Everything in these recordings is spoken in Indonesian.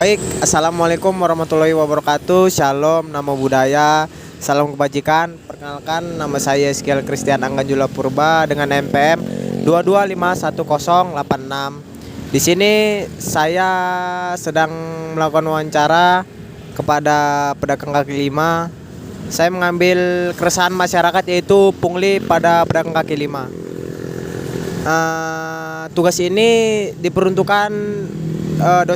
Baik, assalamualaikum warahmatullahi wabarakatuh. Shalom, namo buddhaya, salam kebajikan. Perkenalkan, nama saya Eskiel Christian Angganjula Purba dengan NPM 2251086. Di sini saya sedang melakukan wawancara kepada pedagang kaki lima. Saya mengambil keresahan masyarakat yaitu pungli pada pedagang kaki lima. Tugas ini diperuntukkan kepada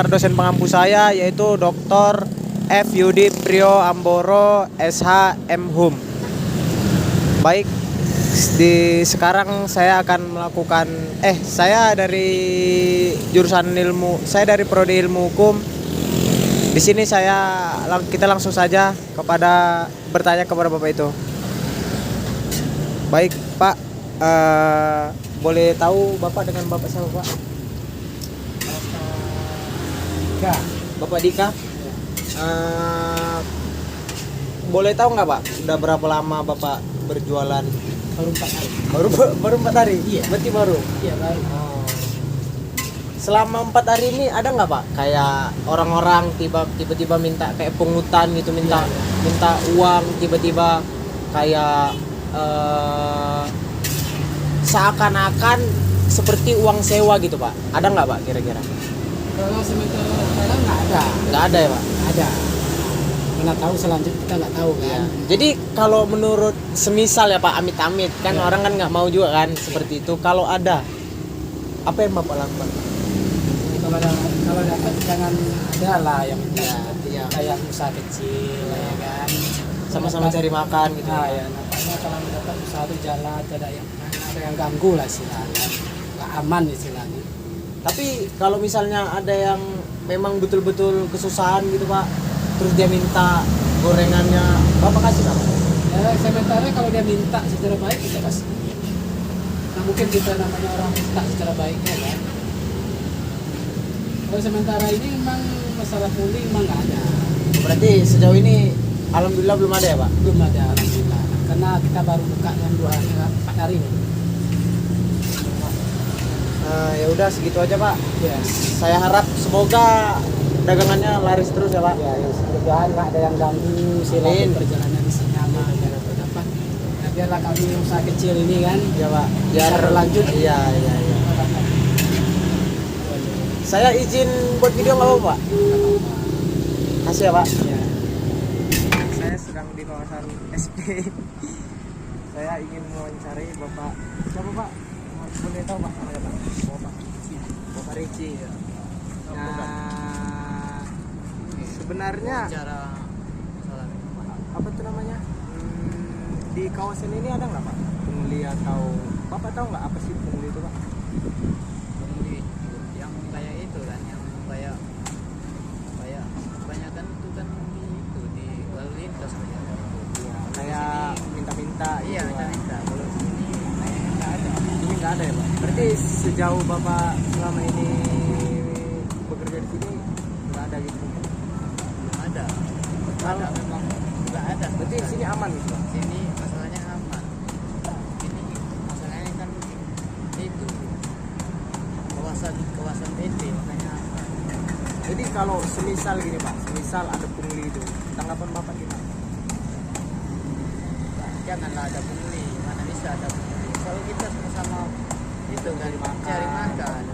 dosen pengampu saya yaitu Dr. F. Yudi Priyo Amboro SH M Hum. Baik, sekarang saya akan melakukan saya dari dari prodi ilmu hukum. Di sini kita langsung saja bertanya kepada Bapak itu. Baik, Pak, boleh tahu Bapak dengan Bapak siapa, Pak? Bapak Dika. Boleh tahu nggak, Pak, udah berapa lama Bapak berjualan? Baru 4 hari. Baru 4 hari? Iya. Berarti baru? Iya, baru. Selama 4 hari ini ada nggak, Pak, kayak orang-orang tiba-tiba minta kayak pungutan gitu, minta uang tiba-tiba kayak seakan-akan seperti uang sewa gitu, Pak? Ada nggak, Pak, kira-kira? Kalau sementara sekarang nggak ada. Nggak ada ya, Pak? Nggak ada. Mana tahu selanjutnya kita nggak tahu kan. Jadi kalau menurut semisal ya, Pak, amit-amit kan orang kan nggak mau juga kan seperti itu. Kalau ada, apa yang Bapak lakukan? Kalau dapat jangan ada lah yang minta. Iya. Kayak usaha kecil ya kan. Sama-sama cari makan gitu. Nah, ya nampaknya kalau dapat usaha itu jalan, ada yang ganggu lah istilahnya. Nggak aman istilahnya. Tapi kalau misalnya ada yang memang betul-betul kesusahan gitu, Pak, terus dia minta gorengannya, Bapak kasih nggak, Pak? Ya, sementara kalau dia minta secara baik kita kasih. Nah, mungkin kita namanya orang minta secara baiknya kan. Kalau sementara ini memang masalah pungli memang nggak ada. Berarti sejauh ini alhamdulillah belum ada ya, Pak? Belum ada, alhamdulillah. Karena kita baru buka yang 4 hari ini. Ya udah segitu aja, Pak. Ya. Saya harap semoga dagangannya laris terus ya, Pak. Ya, mudah-mudahan nggak ada yang ganggu silakan perjalanan di sini aman dan dapat. Nah, biarlah kami usaha kecil ini kan, Ya, Pak. biar berlanjut. Iya. Saya izin buat video nggak apa-apa, Pak? Kasih ya, Pak. Ya. Saya sedang di kawasan SP. Saya ingin mewawancarai Bapak. Siapa, Pak? Boleh tahu, Pak, namanya, Pak? Bapak Ricci. Ya. Nah, sebenarnya apa tuh namanya? Di kawasan ini ada nggak, Pak, pungli atau Bapak tahu nggak apa sih pungli itu, Pak? Pungli yang kayak itu kan, yang kayak kebanyakan itu kan di lalu lintas Ya, kayak minta-minta. iya gitu, Pak. minta kalau sini kayaknya nggak ada. Ini nggak ada ya, Pak? Berarti sejauh Bapak selama ini bekerja di sini nggak ada gitu? Belum ada. Memang nggak ada. Berarti di sini aman gitu, Pak? Sini masalahnya aman. Sini masalahnya kan itu kawasan PT makanya aman. Jadi kalau semisal gini, Pak, semisal ada pungli itu, tanggapan Bapak gimana? Janganlah ada pungli, mana bisa ada pungli. Kalau kita sama-sama itu kan cari makan.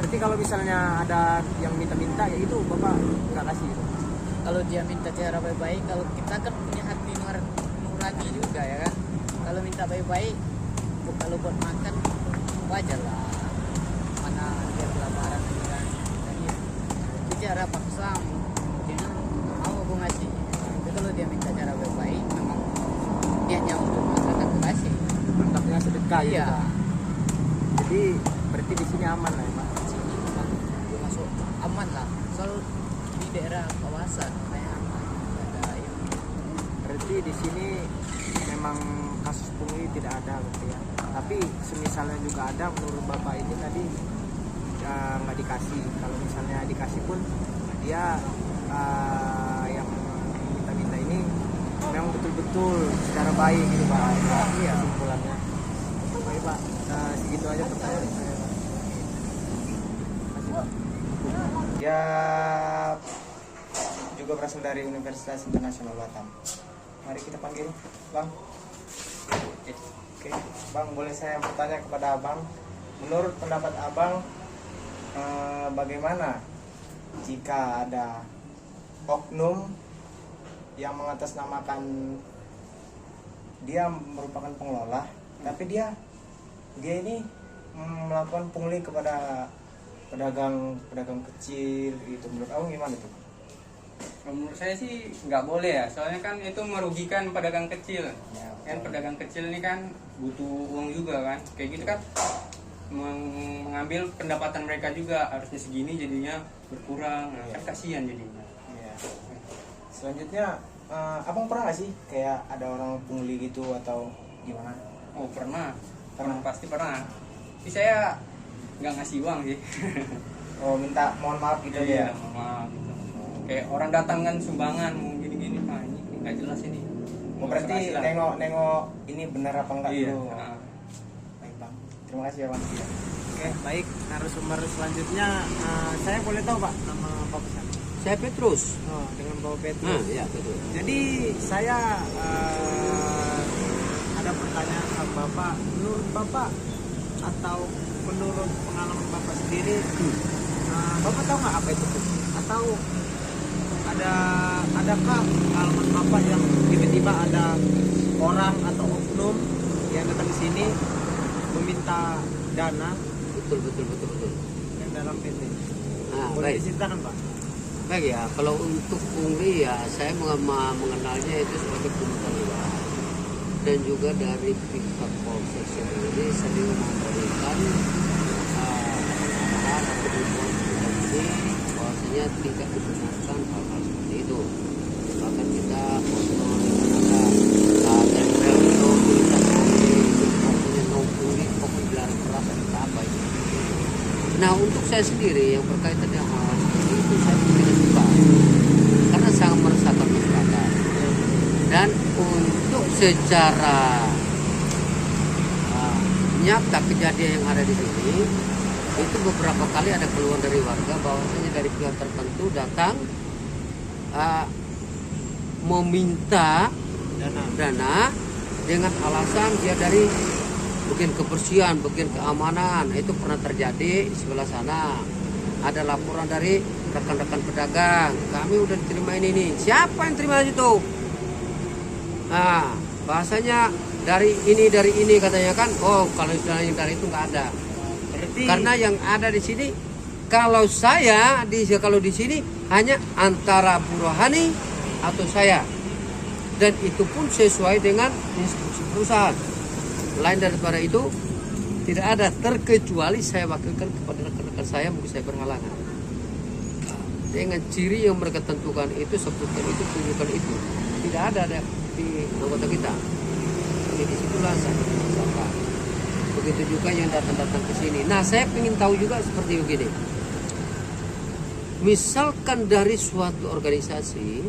Berarti kalau misalnya ada yang minta-minta ya itu Bapak nggak kasih gitu? Kalau dia minta cara baik-baik, kalau kita kan punya hati nurani juga ya kan. Kalau minta baik-baik, kalau buat makan wajar lah. Mana dia kelaparan gitu kan. Itu cara paksa, dia mau aku ngasih. Tapi kalau dia minta cara baik-baik, memang niatnya untuk makan aku kasih. Anggapnya sedekah gitu, Iya. Pak. Jadi berarti di sini aman lah ya, Pak? Sini memang masuk aman lah. Soal di daerah kawasan kayak aman. Ada yang Berarti di sini memang kasus pungli tidak ada gitu ya. Tapi semisalnya juga ada, menurut Bapak ini tadi nggak dikasih. Kalau misalnya dikasih pun dia yang minta-minta ini memang betul-betul secara baik gitu, Pak. Iya, kesimpulannya. Baik, Pak. Segitu aja pertanyaan saya, Pak. Terima kasih, Pak. Dia juga berasal dari Universitas Internasional Batam. Mari kita panggil Bang. Oke, Bang, boleh saya bertanya kepada Abang, menurut pendapat Abang, bagaimana jika ada oknum yang mengatasnamakan dia merupakan pengelola, tapi dia ini melakukan pungli kepada pedagang kecil gitu. Menurut Abang gimana tuh? Menurut saya sih nggak boleh ya, soalnya kan itu merugikan pedagang kecil. Ya, Kan pedagang kecil ini kan butuh uang juga kan, kayak gitu kan mengambil pendapatan mereka juga, harusnya segini jadinya berkurang, nah, kan kasihan jadinya. Iya. Selanjutnya, Abang pernah nggak sih kayak ada orang pungli gitu atau gimana? Oh pernah pasti pernah. Tapi saya nggak ngasih uang sih. Oh, minta mohon maaf gitu Iya, ya? maaf gitu. Kayak orang datang kan sumbangan mau gini-gini, ah ini nggak jelas ini. Oh, berarti nengok ini benar apa enggak Iya. dulu? Nah. Baik, Bang. Terima kasih ya, Bang. Oke, baik. Narasumber selanjutnya, saya boleh tahu Pak nama Bapak siapa? Saya Petrus. Oh, dengan Bapak Petrus. Iya betul. Jadi saya ada pertanyaan sama Bapak. Menurut Bapak atau menurut pengalaman Bapak sendiri, Bapak tahu nggak apa itu pungli? Atau adakah pengalaman Bapak yang tiba-tiba ada orang atau oknum yang datang ke sini meminta dana Betul. yang dalam PT? Nah, Boleh baik. diceritakan Pak? Baik ya, kalau untuk pungli ya saya mengenalnya itu sebagai pungutan liar. Dan juga dari pihak Polsek sendiri sering memberikan arahan atau himbauan kepada ini bahwasanya tidak dibenarkan hal-hal seperti itu. Bahkan kita kontrol dengan ada tempel no tulisan pokoknya no pungli, pokoknya dilarang keras atau apa itu. Nah untuk saya sendiri yang berkaitan dengan hal seperti itu saya tidak suka karena sangat meresahkan masyarakat. Dan untuk secara nyata kejadian yang ada di sini itu beberapa kali ada keluhan dari warga bahwasanya dari pihak tertentu datang meminta dana dengan alasan dia dari bagian kebersihan, bagian keamanan. Itu pernah terjadi di sebelah sana. Ada laporan dari rekan-rekan pedagang, kami udah diterima ini. Siapa yang terima itu? Nah, bahasanya dari ini katanya kan. Oh, kalau istilahnya dari itu nggak ada. Berarti Karena yang ada di sini, kalau di sini hanya antara Bu Rohani atau saya, dan itu pun sesuai dengan instruksi perusahaan. Lain daripada itu tidak ada, terkecuali saya wakilkan kepada rekan-rekan saya, mungkin saya berhalangan dengan ciri yang mereka tentukan itu, sebutkan itu, tunjukkan itu. Tidak ada di anggota kita. Jadi disitulah saya merasakan. Begitu juga yang datang ke sini. Nah, saya ingin tahu juga seperti begini. Misalkan dari suatu organisasi,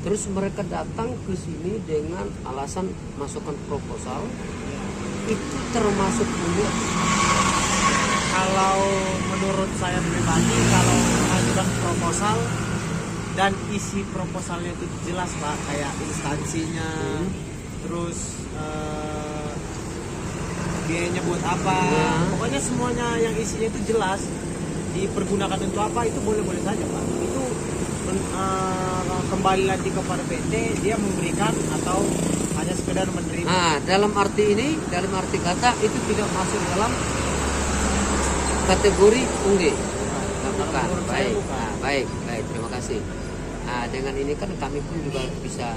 terus mereka datang ke sini dengan alasan masukkan proposal, itu termasuk dulu. kalau menurut saya pribadi, kalau mengajukan proposal dan isi proposalnya itu jelas Pak, kayak instansinya, terus biayanya buat apa, pokoknya semuanya yang isinya itu jelas, dipergunakan untuk apa, itu boleh-boleh saja Pak. Itu kembali lagi kepada PT, dia memberikan atau hanya sekedar menerima. Nah, dalam arti kata itu tidak masuk dalam kategori pungli. Bukan. Baik. Nah, baik. Terima kasih. Nah, dengan ini kan kami pun juga bisa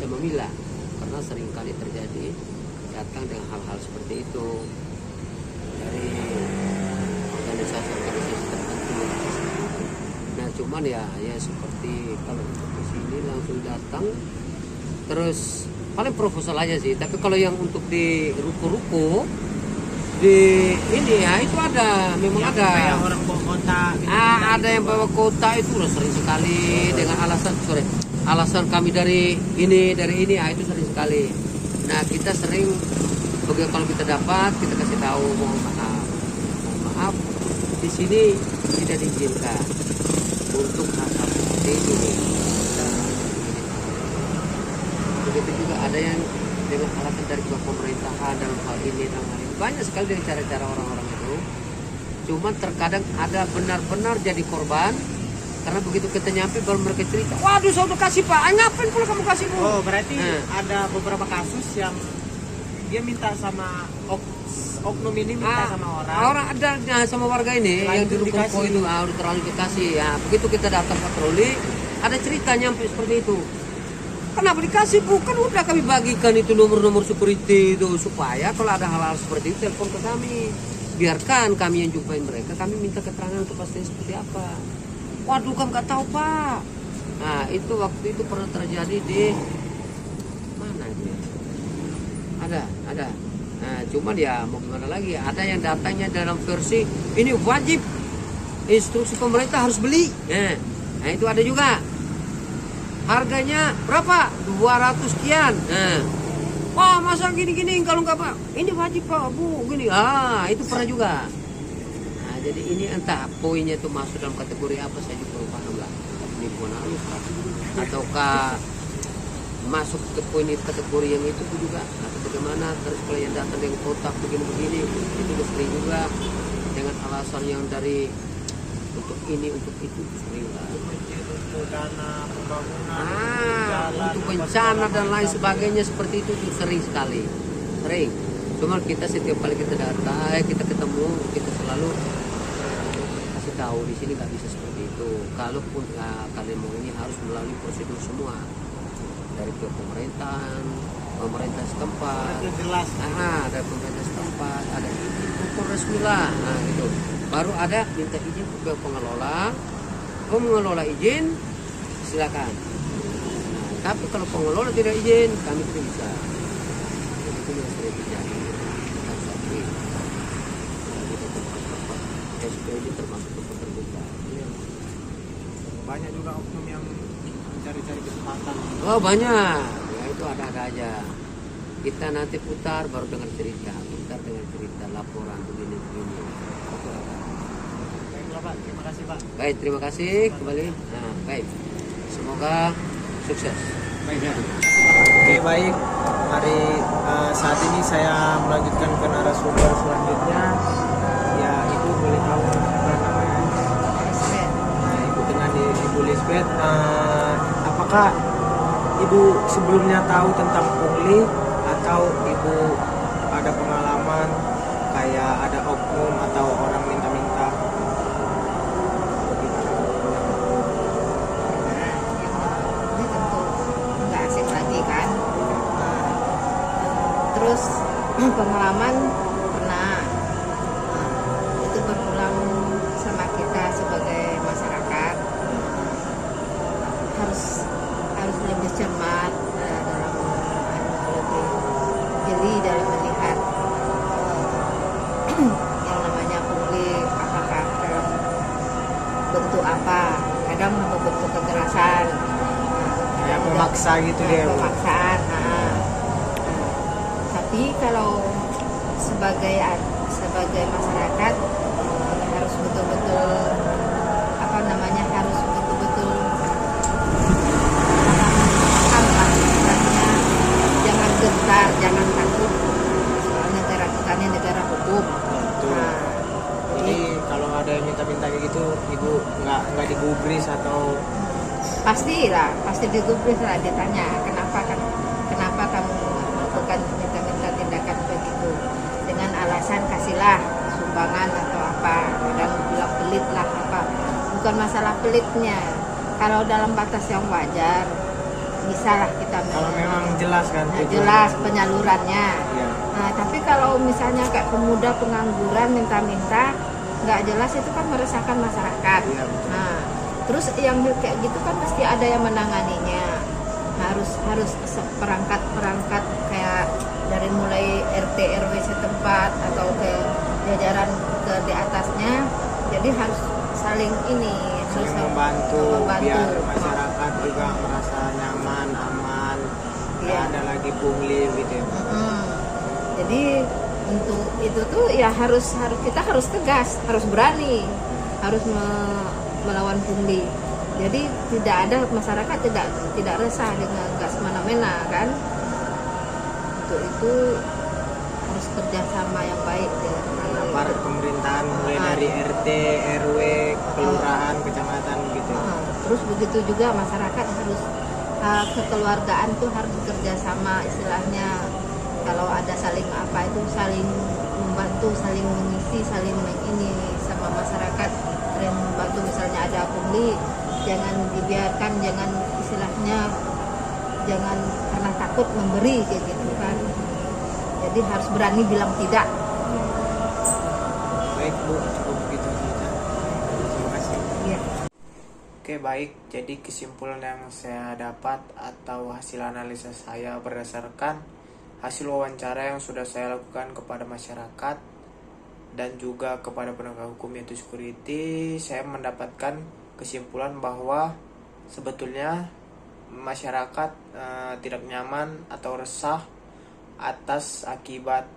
memilah, karena sering kali terjadi datang dengan hal-hal seperti itu dari organisasi tertentu. Nah, cuman ya seperti kalau ke sini langsung datang terus paling proposal aja sih. Tapi kalau yang untuk di ruko-ruko di ini ya itu ada, memang Yang ada. kayak orang bawa kota gitu, Ada yang bawa kota itu udah sering sekali dengan alasan kami dari ini itu sering sekali. Nah, kita sering kalau kita dapat kita kasih tahu mohon maaf di sini tidak diizinkan untuk hal-hal seperti ini. Begitu juga ada yang dengan alasan dari pihak pemerintahan dalam hal ini, banyak sekali dari cara-cara orang-orang itu. Cuman terkadang ada benar-benar jadi korban karena begitu kita nyampe baru mereka cerita, waduh saya udah kasih pak, ngapain pula kamu kasih bu? Oh berarti ada beberapa kasus yang dia minta sama oknum ini minta sama orang ada sama warga ini yang di Ruko itu udah terlalu dikasih ya. Begitu kita datang patroli ada cerita nyampe seperti itu. Kenapa dikasih bu? Kan udah kami bagikan itu nomor-nomor security itu supaya kalau ada hal-hal seperti itu telepon ke kami. Biarkan kami yang jumpain mereka, kami minta keterangan kepastian seperti apa. Waduh kamu nggak tahu pak. Nah itu waktu itu pernah terjadi di mana itu ya? Ada. Nah cuman ya mau gimana lagi? Ada yang datangnya dalam versi ini wajib instruksi pemerintah harus beli. Nah itu ada juga. Harganya berapa? 200 sekian. Nah, wah masa gini-gini kalau nggak pak? Ini wajib pak bu gini. Itu pernah juga. Nah jadi ini entah poinnya itu masuk dalam kategori apa saya juga belum paham lah. Penipuan halus ataukah masuk ke poin kategori yang itu juga atau bagaimana? Terus kalau yang datang dengan kotak begini-begini itu udah sering juga dengan alasan yang dari untuk ini untuk itu sering lah. untuk dana pembangunan jalan, untuk bencana dan lain sebagainya seperti itu sering sekali, sering. Cuma kita setiap kali kita datang, kita ketemu, kita selalu kasih tahu di sini nggak bisa seperti itu. Kalaupun kalian mau ini harus melalui prosedur semua dari pihak pemerintahan, pemerintah setempat. itu jelas. Ada pemerintah setempat, ada izin ukur resmi lah. Nah, gitu. Baru ada minta izin ke pengelola. Pengelola izin, silakan. Nah, tapi kalau pengelola tidak izin, kami tidak bisa. Itu yang sering terjadi. Kita harus akui. SPOD termasuk tempat terbuka. Banyak juga oknum yang mencari-cari kesempatan. Oh banyak, ya itu ada aja. Kita nanti putar baru dengar cerita, laporan begini. Baiklah Pak, terima kasih Pak. Baik, terima kasih kembali. Nah, baik. Semoga sukses. Oke baik, mari saat ini saya melanjutkan ke narasumber selanjutnya. Ya Ibu boleh tahu apa namanya? Nah, Ibu dengan Ibu Lisbeth, apakah Ibu sebelumnya tahu tentang pungli atau Ibu ada pengalaman kayak ada oknum atau orang minta-minta? Ini tentu nggak asing lagi kan. Terus pengalaman pernah. Itu berulang sama kita sebagai masyarakat. Harus lebih cermat dalam lebih jeli dalam melihat yang namanya pungli, apakah dalam bentuk apa, kadang bentuk kekerasan, Ya memaksa gitu dia. pemaksaan. Tapi kalau sebagai masyarakat harus betul-betul harus betul-betul jangan gentar, jangan takut, soalnya negara kita ini negara hukum. Betul. Jadi kalau ada yang minta-minta kayak gitu, Ibu nggak digubris atau pasti digubris lah, ditanya kenapa kamu melakukan minta-minta tindakan begitu, dengan alasan kasihlah sumbangan atau apa, kadang bilang pelit lah apa, bukan masalah pelitnya, kalau dalam batas yang wajar bisa lah kita kalau memang jelas kan tujuannya. jelas penyalurannya. Iya. Nah, tapi kalau misalnya kayak pemuda pengangguran minta-minta nggak jelas, itu kan meresahkan masyarakat. Iya, betul. Nah, terus yang kayak gitu kan pasti ada yang menanganinya. Harus perangkat kayak dari mulai RT RW setempat atau ke jajaran ke di atasnya. Jadi harus saling Saling membantu biar masyarakat juga merasa nyaman, aman, nggak Iya. ada lagi pungli gitu ya. Jadi untuk itu tuh ya harus kita harus tegas, harus berani, harus melawan pungli. Jadi tidak ada masyarakat tidak resah dengan nggak semena-mena kan. Untuk itu harus kerjasama yang baik dengan Aparat pemerintahan mulai dari RT, RW, kelurahan, kecamatan gitu. Terus begitu juga masyarakat harus kekeluargaan tuh harus kerjasama istilahnya. Kalau ada saling apa itu saling membantu, saling mengisi, saling ini sama masyarakat, saling membantu. Misalnya ada pungli, jangan dibiarkan, jangan istilahnya jangan karena takut memberi kayak gitu kan. Jadi harus berani bilang tidak. Baik Bu, cukup begitu saja. Terima kasih. Iya. Oke baik, jadi kesimpulan yang saya dapat atau hasil analisa saya berdasarkan hasil wawancara yang sudah saya lakukan kepada masyarakat dan juga kepada penegak hukum yaitu security, saya mendapatkan kesimpulan bahwa sebetulnya masyarakat tidak nyaman atau resah atas akibat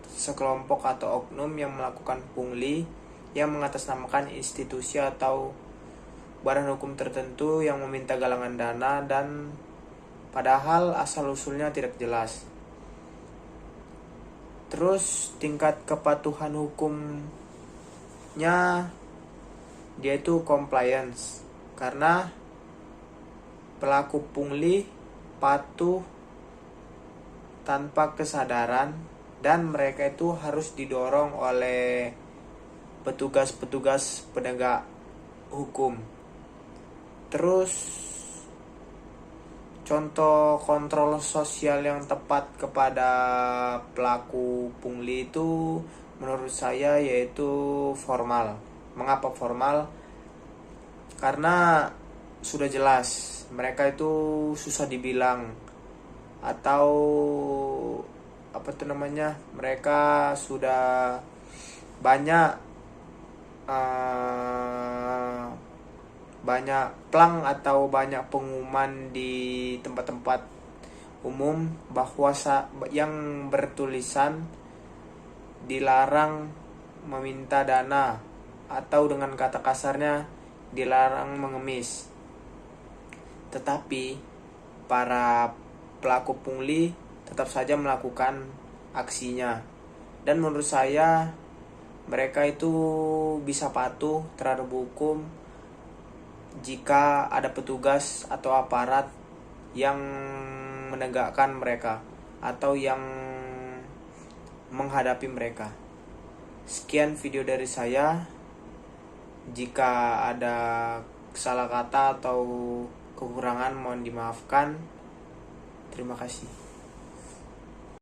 sekelompok atau oknum yang melakukan pungli yang mengatasnamakan institusi atau badan hukum tertentu yang meminta galangan dana dan padahal asal-usulnya tidak jelas. Terus tingkat kepatuhan hukumnya dia itu compliance karena pelaku pungli patuh tanpa kesadaran dan mereka itu harus didorong oleh petugas-petugas penegak hukum. Terus contoh kontrol sosial yang tepat kepada pelaku pungli itu menurut saya yaitu formal. Mengapa formal? Karena sudah jelas mereka itu susah dibilang atau apa tuh namanya, mereka sudah banyak plang atau banyak pengumuman di tempat-tempat umum bahwa yang bertulisan dilarang meminta dana atau dengan kata kasarnya dilarang mengemis. Tetapi para pelaku pungli tetap saja melakukan aksinya. Dan menurut saya mereka itu bisa patuh terhadap hukum jika ada petugas atau aparat yang menegakkan mereka atau yang menghadapi mereka. Sekian video dari saya. Jika ada salah kata atau kekurangan mohon dimaafkan. Terima kasih.